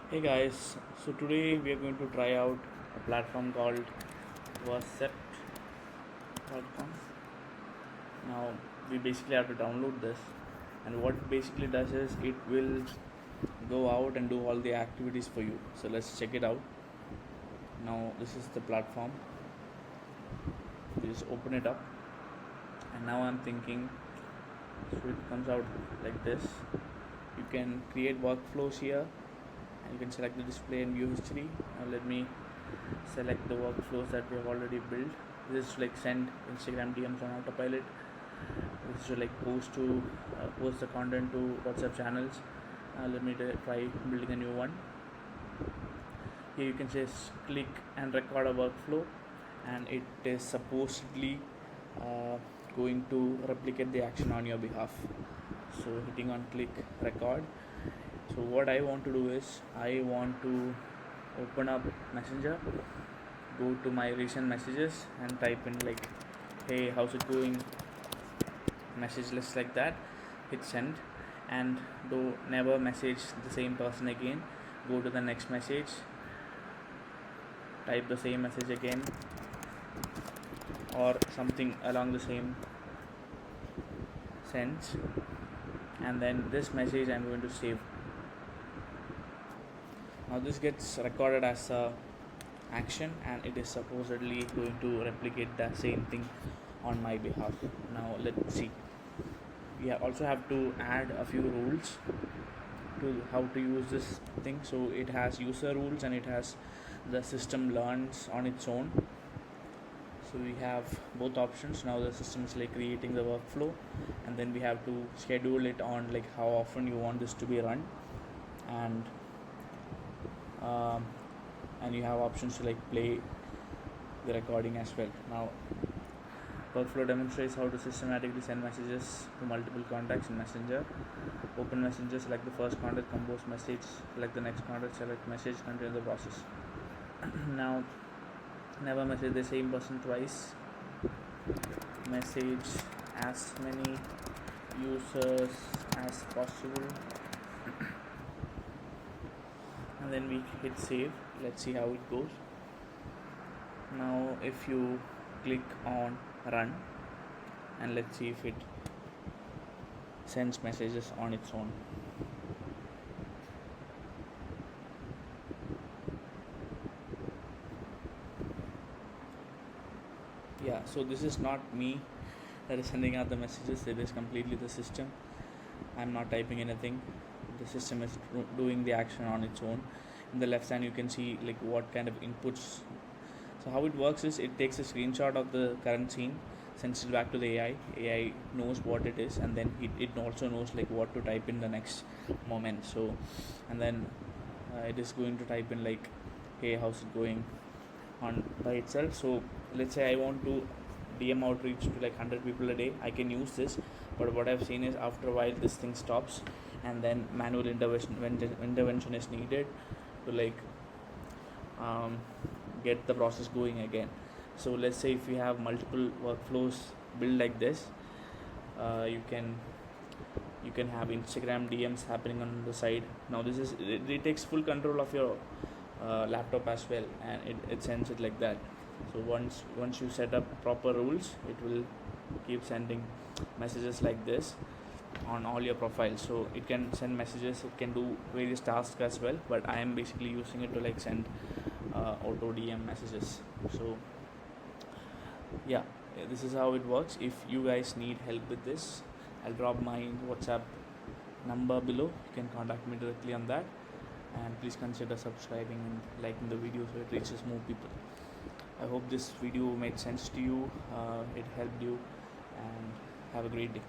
Hey guys, so today we are going to try out a platform called Vercept.com. Now we basically have to download this, and what it basically does is it will go out and do all the activities for you. So let's check it out. Now this is the platform. We just open it up, and now I'm thinking, so it comes out like this. You can create workflows here, and you can select the display and view history. Now let me select the workflows that we have already built. This is like send Instagram DMs on autopilot. This is to like post the content to WhatsApp channels. Let me try building a new one. Here you can just click and record a workflow, and it is supposedly going to replicate the action on your behalf. So hitting on click record. So what I want to do is I want to open up Messenger, go to my recent messages and type in like, hey, how's it going, message list like that, hit send, and do never message the same person again. Go to the next message, type the same message again or something along the same sense, and then this message I'm going to save. Now this gets recorded as a action, and it is supposedly going to replicate the same thing on my behalf. Now let's see. We also have to add a few rules to how to use this thing. So it has user rules and it has the system learns on its own. So we have both options. Now the system is like creating the workflow, and then we have to schedule it on like how often you want this to be run, and you have options to like play the recording as well. Now workflow demonstrates how to systematically send messages to multiple contacts in Messenger. Open Messenger, select the first contact, compose message, select the next contact, select message, continue the process. Now never message the same person twice. Message as many users as possible. And then we hit save. Let's see how it goes. Now if you click on run, and let's see if it sends messages on its own. Yeah, so this is not me that is sending out the messages, it is completely the system. I'm not typing anything, the system is doing the action on its own. In the left side you can see like what kind of inputs. So how it works is it takes a screenshot of the current scene, sends it back to the AI knows what it is, and then it also knows like what to type in the next moment. So and then it is going to type in like, hey, how's it going on by itself. So let's say I want to DM outreach to like 100 people a day, I can use this. But what I've seen is after a while this thing stops, and then manual intervention is needed to like get the process going again. So let's say if you have multiple workflows built like this, you can have Instagram DMs happening on the side. Now this is it takes full control of your laptop as well, and it sends it like that. So once you set up proper rules, it will keep sending messages like this on all your profiles. So it can send messages, it can do various tasks as well, but I am basically using it to like send auto DM messages. So yeah, this is how it works. If you guys need help with this, I'll drop my WhatsApp number below. You can contact me directly on that, and please consider subscribing and liking the video so it reaches more people. I hope this video made sense to you, it helped you, and have a great day.